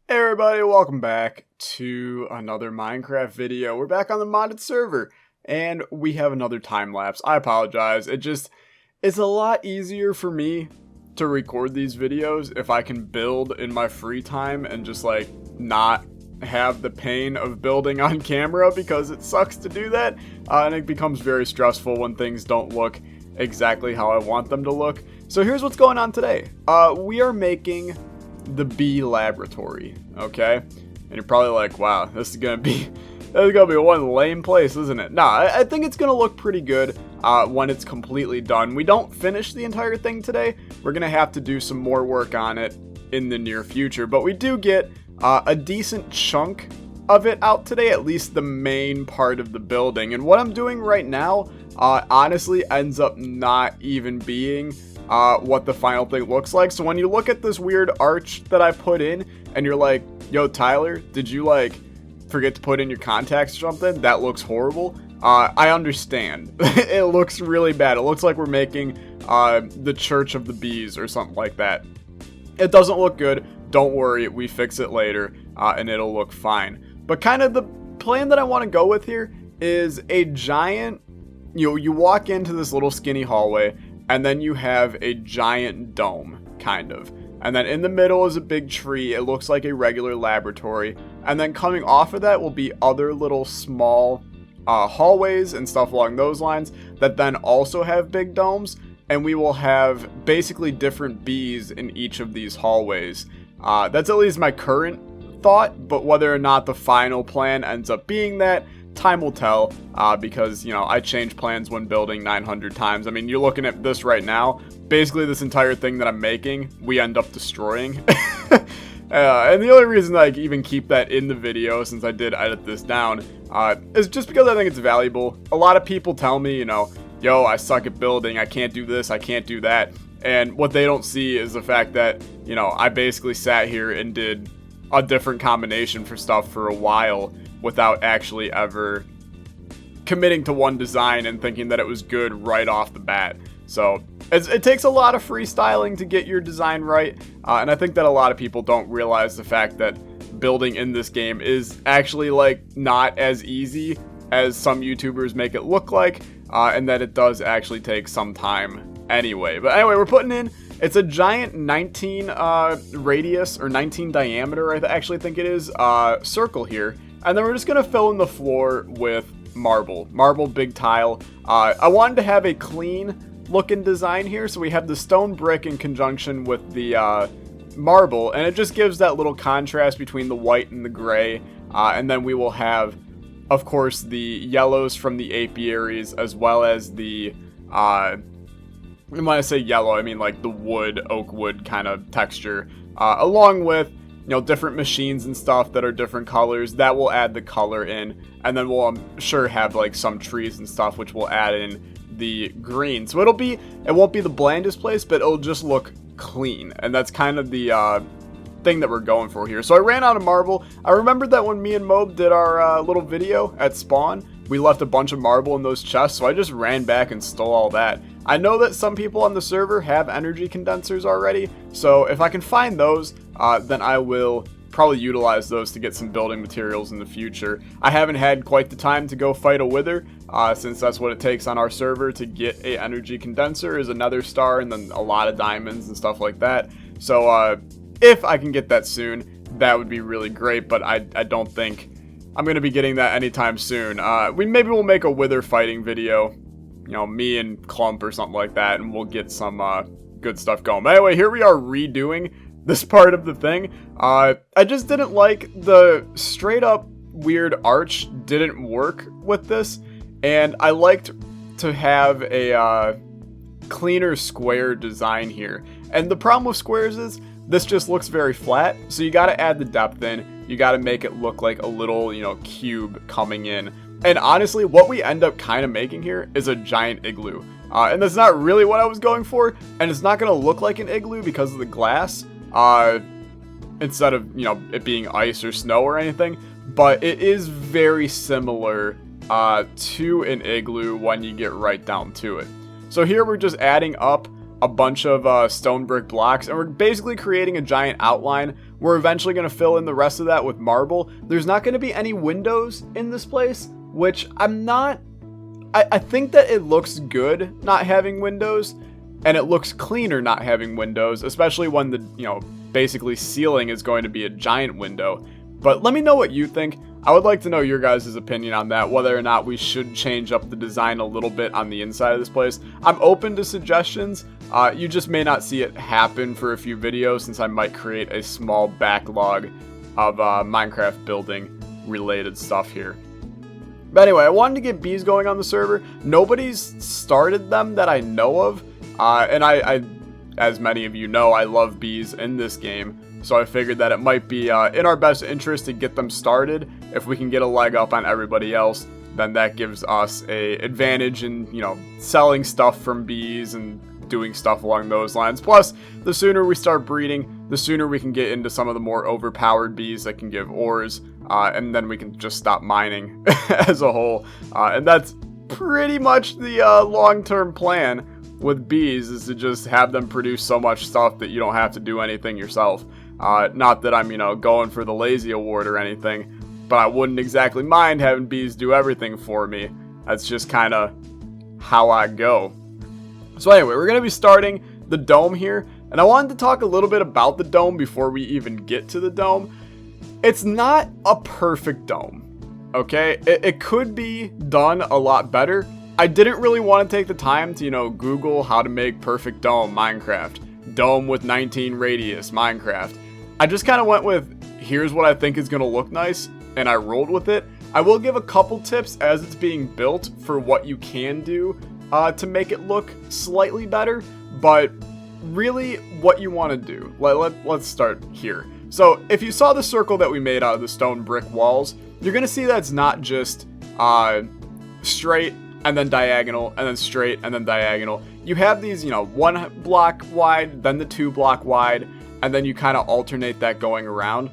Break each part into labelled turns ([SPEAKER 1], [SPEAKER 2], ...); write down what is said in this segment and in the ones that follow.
[SPEAKER 1] Hey everybody, welcome back to another Minecraft video. We're back on the modded server, and we have another time lapse. I apologize, it's a lot easier for me to record these videos if I can build in my free time and just like not have the pain of building on camera, because it sucks to do that, and it becomes very stressful when things don't look exactly how I want them to look. So here's what's going on today. We are making the bee laboratory, okay? And you're probably like, wow, this is gonna be one lame place, isn't it? Nah, I think it's gonna look pretty good when it's completely done. We don't finish the entire thing today. We're gonna have to do some more work on it in the near future, but we do get a decent chunk of it out today, at least the main part of the building. And what I'm doing right now honestly ends up not even being what the final thing looks like. So when you look at this weird arch that I put in and you're like, yo Tyler, did you like forget to put in your contacts or something? That looks horrible. I understand. It looks really bad. It looks like we're making the Church of the Bees or something like that. It doesn't look good. Don't worry, we fix it later and it'll look fine. But kind of the plan that I want to go with here is a giant, you walk into this little skinny hallway, and then you have a giant dome, kind of. And then in the middle is a big tree. It looks like a regular laboratory. And then coming off of that will be other little small hallways and stuff along those lines that then also have big domes. And we will have basically different bees in each of these hallways. That's at least my current thought, but whether or not the final plan ends up being that, time will tell, because, you know, I change plans when building 900 times. I mean, you're looking at this right now. Basically, this entire thing that I'm making, we end up destroying. And the only reason that I even keep that in the video, since I did edit this down, is just because I think it's valuable. A lot of people tell me, you know, yo, I suck at building, I can't do this, I can't do that. And what they don't see is the fact that, you know, I basically sat here and did a different combination for stuff for a while without actually ever committing to one design and thinking that it was good right off the bat. So it takes a lot of freestyling to get your design right, and I think that a lot of people don't realize the fact that building in this game is actually like not as easy as some YouTubers make it look like, and that it does actually take some time anyway. But anyway, we're putting in, it's a giant 19 radius or 19 diameter, I actually think it is, circle here. And then we're just going to fill in the floor with marble big tile. I wanted to have a clean looking design here, so we have the stone brick in conjunction with the marble, and it just gives that little contrast between the white and the gray. And then we will have, of course, the yellows from the apiaries, as well as the when I say yellow, I mean like the wood, oak wood kind of texture, along with, you know, different machines and stuff that are different colors. That will add the color in, and then we'll, I'm sure, have like some trees and stuff which will add in the green. So it won't be the blandest place, but it'll just look clean, and that's kind of the thing that we're going for here. So I ran out of marble. I remembered that when me and Mob did our little video at spawn, we left a bunch of marble in those chests, so I just ran back and stole all that. I know that some people on the server have energy condensers already, so if I can find those, then I will probably utilize those to get some building materials in the future. I haven't had quite the time to go fight a wither, since that's what it takes on our server to get a energy condenser, is another star and then a lot of diamonds and stuff like that. So if I can get that soon, that would be really great, but I don't think I'm going to be getting that anytime soon. Maybe we'll make a wither fighting video, you know, me and Klumper or something like that, and we'll get some good stuff going. But anyway, here we are redoing this part of the thing. I just didn't like the straight up weird arch didn't work with this, and I liked to have a cleaner square design here. And the problem with squares is this just looks very flat, so you got to add the depth in. You got to make it look like a little, you know, cube coming in. And honestly, what we end up kind of making here is a giant igloo. And that's not really what I was going for, and it's not going to look like an igloo because of the glass, instead of, you know, it being ice or snow or anything. But it is very similar to an igloo when you get right down to it. So here we're just adding up a bunch of stone brick blocks, and we're basically creating a giant outline. We're eventually going to fill in the rest of that with marble. There's not going to be any windows in this place, which I think that it looks good not having windows, and it looks cleaner not having windows, especially when the, basically ceiling is going to be a giant window. But let me know what you think. I would like to know your guys' opinion on that, whether or not we should change up the design a little bit on the inside of this place. I'm open to suggestions. You just may not see it happen for a few videos, since I might create a small backlog of Minecraft building related stuff here. But anyway, I wanted to get bees going on the server. Nobody's started them that I know of. And I, as many of you know, I love bees in this game. So I figured that it might be in our best interest to get them started. If we can get a leg up on everybody else, then that gives us a advantage in, selling stuff from bees and doing stuff along those lines. Plus, the sooner we start breeding, the sooner we can get into some of the more overpowered bees that can give ores, and then we can just stop mining as a whole. And that's pretty much the long-term plan with bees, is to just have them produce so much stuff that you don't have to do anything yourself. Not that I'm, going for the lazy award or anything, but I wouldn't exactly mind having bees do everything for me. That's just kind of how I go. So anyway, we're going to be starting the dome here, and I wanted to talk a little bit about the dome before we even get to the dome. It's not a perfect dome, okay? It could be done a lot better. I didn't really want to take the time to, Google how to make perfect dome Minecraft. Dome with 19 radius Minecraft. I just kind of went with, here's what I think is going to look nice, and I rolled with it. I will give a couple tips as it's being built for what you can do to make it look slightly better, but really what you want to do. Let's start here. So if you saw the circle that we made out of the stone brick walls, you're going to see that it's not just straight and then diagonal, and then straight, and then diagonal. You have these, 1 block wide, then the 2 block wide, and then you kind of alternate that going around.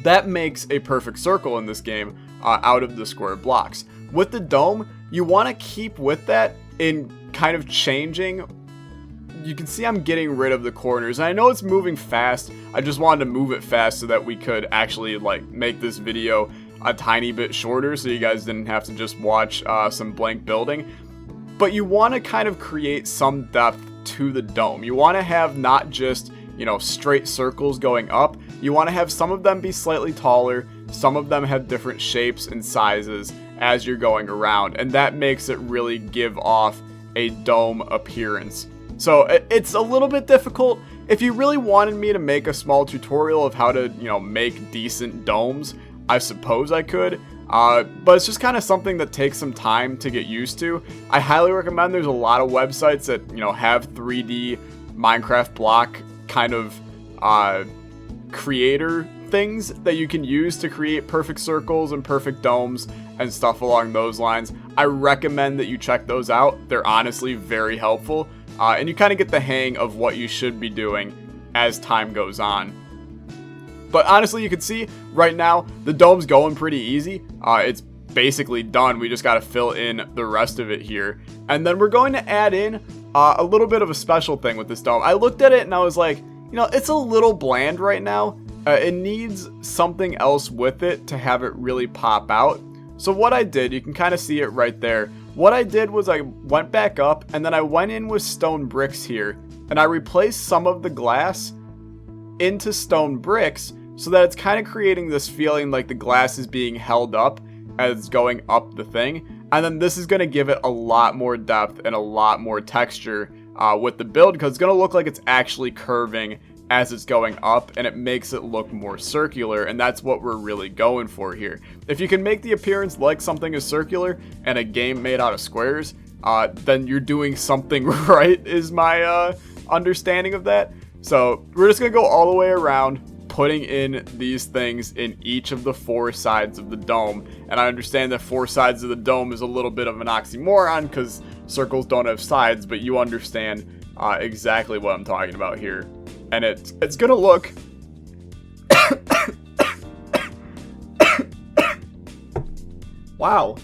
[SPEAKER 1] That makes a perfect circle in this game out of the square blocks. With the dome, you want to keep with that in kind of changing. You can see I'm getting rid of the corners, and I know it's moving fast. I just wanted to move it fast so that we could actually make this video a tiny bit shorter, so you guys didn't have to just watch some blank building. But you want to kind of create some depth to the dome. You want to have not just, straight circles going up. You want to have some of them be slightly taller, some of them have different shapes and sizes as you're going around, and that makes it really give off a dome appearance. So it's a little bit difficult. If you really wanted me to make a small tutorial of how to, make decent domes, I suppose I could, but it's just kind of something that takes some time to get used to. I highly recommend. There's a lot of websites that, have 3D Minecraft block kind of creator things that you can use to create perfect circles and perfect domes and stuff along those lines. I recommend that you check those out. They're honestly very helpful, and you kind of get the hang of what you should be doing as time goes on. But honestly, you can see right now the dome's going pretty easy. It's basically done. We just got to fill in the rest of it here. And then we're going to add in a little bit of a special thing with this dome. I looked at it and I was like, it's a little bland right now. It needs something else with it to have it really pop out. So what I did, you can kind of see it right there. What I did was I went back up and then I went in with stone bricks here. And I replaced some of the glass into stone bricks, so that it's kind of creating this feeling like the glass is being held up as it's going up the thing. And then this is going to give it a lot more depth and a lot more texture with the build, because it's going to look like it's actually curving as it's going up, and it makes it look more circular, and that's what we're really going for here. If you can make the appearance like something is circular and a game made out of squares, then you're doing something right, is my understanding of that. So we're just going to go all the way around, putting in these things in each of the 4 sides of the dome. And I understand that 4 sides of the dome is a little bit of an oxymoron because circles don't have sides, but you understand exactly what I'm talking about here. And it's gonna look wow.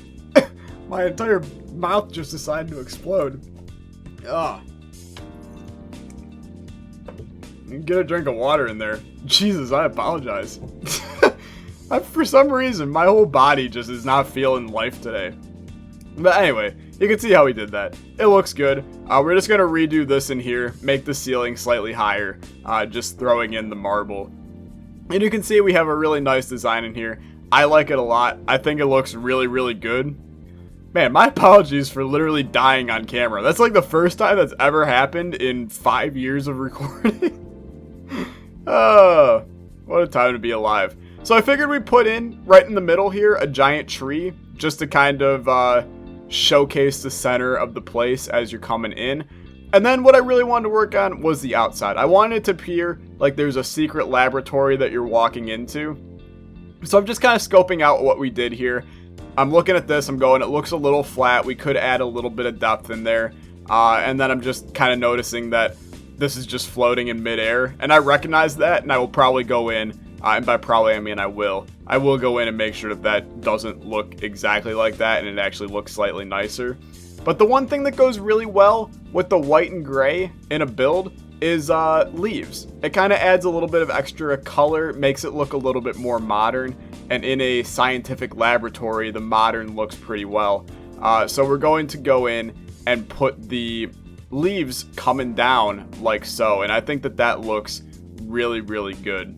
[SPEAKER 1] My entire mouth just decided to explode. Get a drink of water in there. Jesus, I apologize. For some reason, my whole body just is not feeling life today. But anyway, you can see how we did that. It looks good. We're just going to redo this in here, make the ceiling slightly higher, just throwing in the marble. And you can see we have a really nice design in here. I like it a lot. I think it looks really, really good. Man, my apologies for literally dying on camera. That's like the first time that's ever happened in 5 years of recording. Oh, what a time to be alive. So I figured we'd put in, right in the middle here, a giant tree, just to kind of showcase the center of the place as you're coming in. And then what I really wanted to work on was the outside. I wanted it to appear like there's a secret laboratory that you're walking into. So I'm just kind of scoping out what we did here. I'm looking at this, I'm going, it looks a little flat. We could add a little bit of depth in there. And then I'm just kind of noticing that this is just floating in midair. And I recognize that, and I will probably go in. And by probably, I mean I will. I will go in and make sure that that doesn't look exactly like that, and it actually looks slightly nicer. But the one thing that goes really well with the white and gray in a build is leaves. It kind of adds a little bit of extra color, makes it look a little bit more modern. And in a scientific laboratory, the modern looks pretty well. So we're going to go in and put the leaves coming down like so. And I think that that looks really, really good.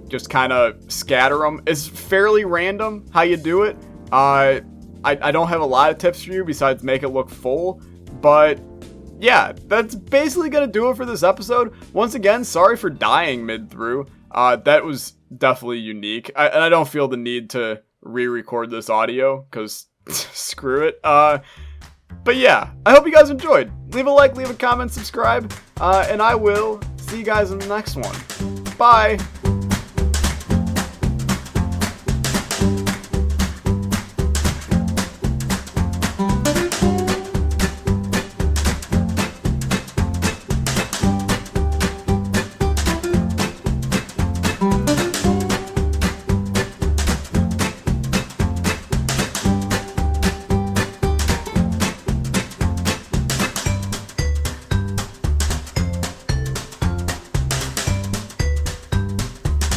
[SPEAKER 1] Just kind of scatter them. It's fairly random how you do it. I don't have a lot of tips for you besides make it look full. But yeah, that's basically going to do it for this episode. Once again, sorry for dying mid-through. That was definitely unique. And I don't feel the need to re-record this audio because screw it. But yeah, I hope you guys enjoyed. Leave a like, leave a comment, subscribe, and I will see you guys in the next one. Bye!